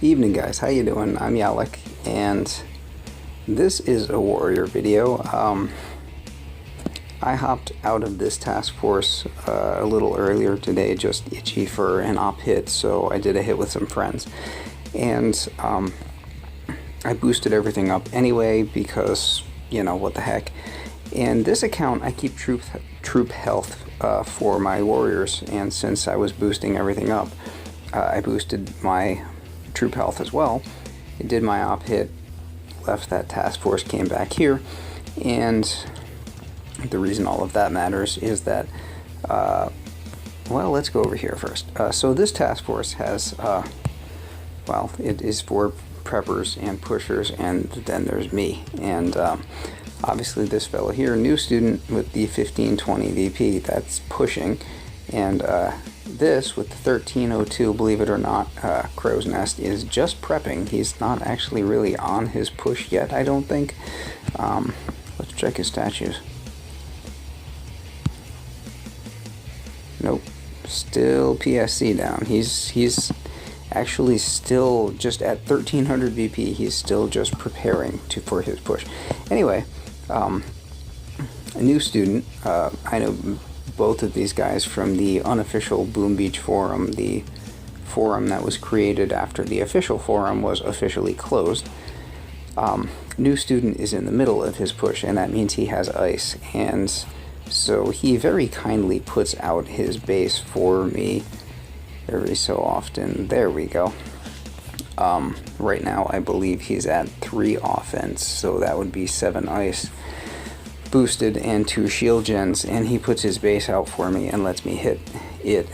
Evening guys, how you doing? I'm Yalek, and this is a warrior video. I hopped out of this task force a little earlier today, just itchy for an op hit, so I did a hit with some friends. And I boosted everything up anyway because, you know, what the heck. And this account, I keep troop health for my warriors, and since I was boosting everything up, I boosted my troop health as well. It did my op hit, left that task force, came back here, and the reason all of that matters is that, well, let's go over here first. So this task force has, well, it is for preppers and pushers, and then there's me. And obviously this fellow here, new student with the 1520 VP, that's pushing, and this with the 1302, believe it or not, Crow's Nest, is just prepping. He's not actually really on his push yet, I don't think. Let's check his statues. Nope, still PSC down. He's actually still just at 1300 VP. He's still just preparing for his push. Anyway, a new student. I know both of these guys from the unofficial Boom Beach forum, the forum that was created after the official forum was officially closed. New student is in the middle of his push, and that means he has ice, and so he very kindly puts out his base for me every so often. There we go. Right now I believe he's at 3 offense, so that would be 7 ice boosted and 2 shield gens, and he puts his base out for me and lets me hit it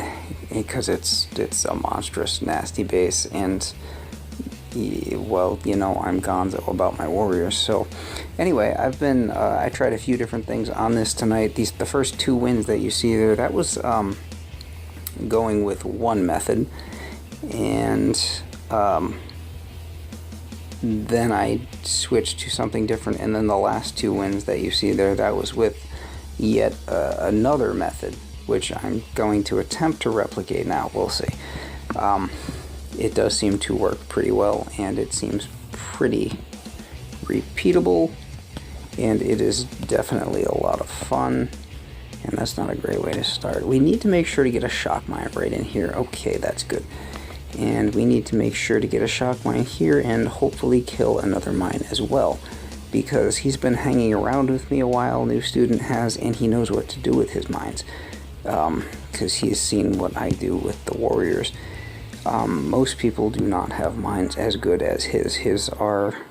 because it's a monstrous nasty base, and well, you know, I'm gonzo about my warriors. So anyway, I tried a few different things on this tonight. The first 2 wins that you see there, that was going with one method, and then I switched to something different, and then the last 2 wins that you see there, that was with yet another method, which I'm going to attempt to replicate now. We'll see. It does seem to work pretty well, and it seems pretty repeatable, and it is definitely a lot of fun, and that's not a great way to start. We need to make sure to get a shock mine right in here. Okay, that's good. And we need to make sure to get a shock mine here and hopefully kill another mine as well, because he's been hanging around with me a while, new student has, and he knows what to do with his mines, because he's seen what I do with the warriors. Most people do not have mines as good as his. His are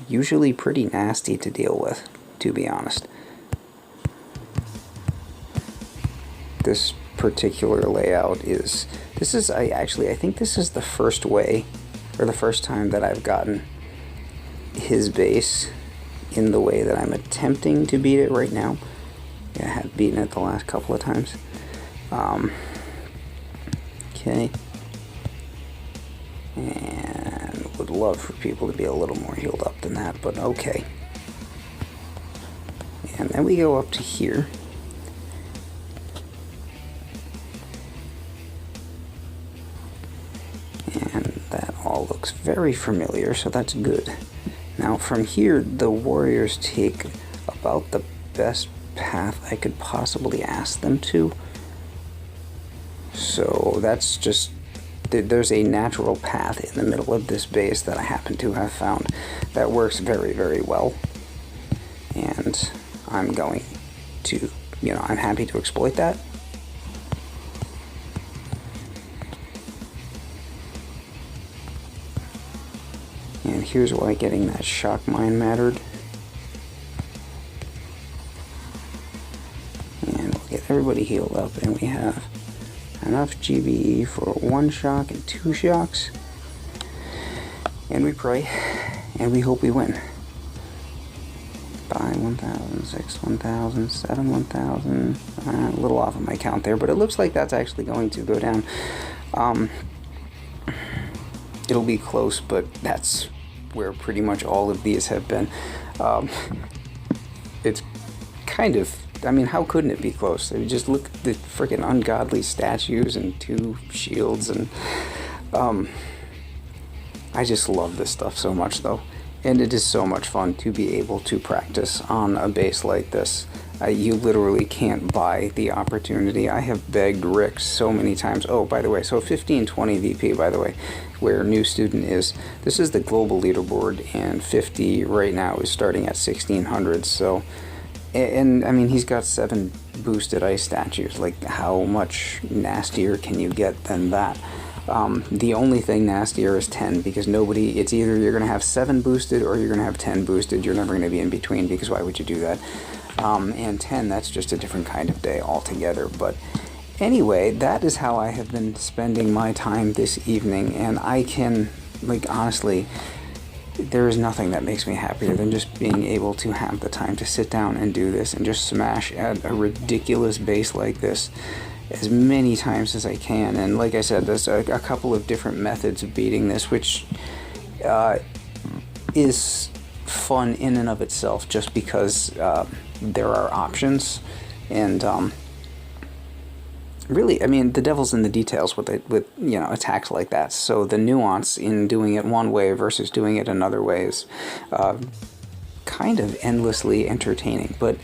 usually pretty nasty to deal with, to be honest. This particular layout is, I think this is the first way, or the first time that I've gotten his base in the way that I'm attempting to beat it right now. Yeah, I have beaten it the last couple of times. Okay, and would love for people to be a little more healed up than that, but okay. And then we go up to here. And that all looks very familiar, so that's good. Now from here, the warriors take about the best path I could possibly ask them to. So that's just, there's a natural path in the middle of this base that I happen to have found that works very, very well. And I'm going to, you know, I'm happy to exploit that. And here's why getting that shock mine mattered. And we'll get everybody healed up, and we have enough GBE for 1 shock and 2 shocks. And we pray, and we hope we win. 5, 1,000, 6, 1,000, 7, 1,000. A little off of my count there, but it looks like that's actually going to go down. It'll be close, but that's where pretty much all of these have been. It's kind of, I mean, how couldn't it be close? I mean, just look at the freaking ungodly statues and 2 shields, and I just love this stuff so much, though. And it is so much fun to be able to practice on a bass like this. You literally can't buy the opportunity. I have begged Rick so many times. Oh, by the way, so 1520 VP, by the way, where new student is. This is the global leaderboard, and 50 right now is starting at 1600. So, and I mean, he's got 7 boosted ice statues. Like, how much nastier can you get than that? The only thing nastier is 10, because nobody, it's either you're going to have 7 boosted or you're going to have 10 boosted. You're never going to be in between, because why would you do that? And 10, that's just a different kind of day altogether. But anyway, that is how I have been spending my time this evening, and I can, like, honestly, there is nothing that makes me happier than just being able to have the time to sit down and do this and just smash at a ridiculous bass like this as many times as I can. And like I said, there's a couple of different methods of beating this, which is fun in and of itself, just because there are options. And really, I mean, the devil's in the details with you know, attacks like that. So the nuance in doing it one way versus doing it another way is kind of endlessly entertaining. But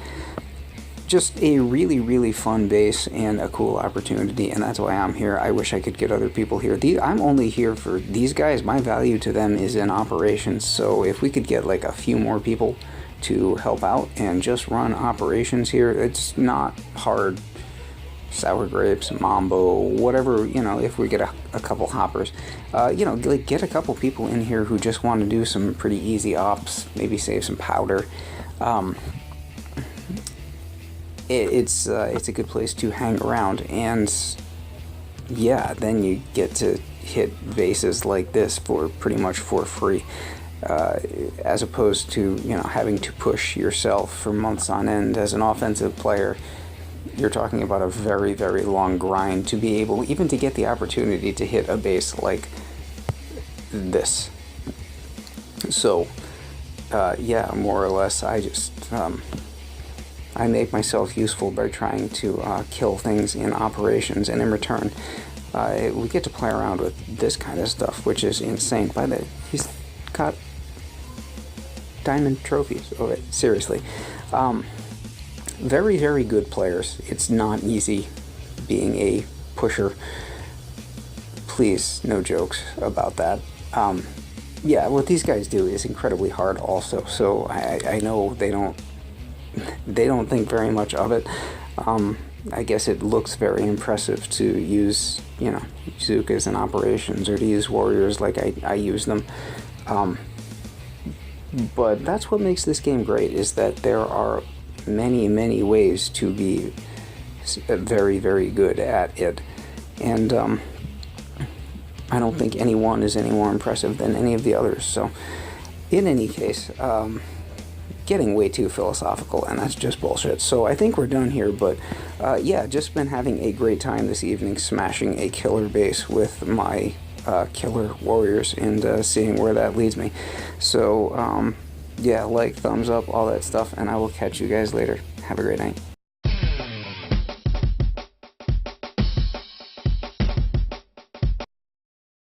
just a really, really fun bass and a cool opportunity, and that's why I'm here. I wish I could get other people here. I'm only here for these guys. My value to them is in operations, so if we could get like a few more people to help out and just run operations here, it's not hard. Sour grapes, mambo, whatever, you know, if we get a couple hoppers, you know, like, get a couple people in here who just want to do some pretty easy ops, maybe save some powder. It's a good place to hang around, and yeah, then you get to hit bases like this for pretty much for free, as opposed to, you know, having to push yourself for months on end. As an offensive player, you're talking about a very, very long grind to be able even to get the opportunity to hit a base like this. So yeah, more or less, I just I make myself useful by trying to kill things in operations, and in return, we get to play around with this kind of stuff, which is insane. By the way, he's got diamond trophies. Oh, seriously. Very, very good players. It's not easy being a pusher. Please, no jokes about that. Yeah, what these guys do is incredibly hard also, so I know they don't think very much of it. I guess it looks very impressive to use, you know, bazookas in operations, or to use warriors like I use them. But that's what makes this game great, is that there are many, many ways to be very, very good at it. And I don't think any one is any more impressive than any of the others. So in any case, getting way too philosophical, and that's just bullshit. So I think we're done here, but yeah, just been having a great time this evening smashing a killer base with my killer warriors, and seeing where that leads me. So yeah, like, thumbs up, all that stuff, and I will catch you guys later. Have a great night.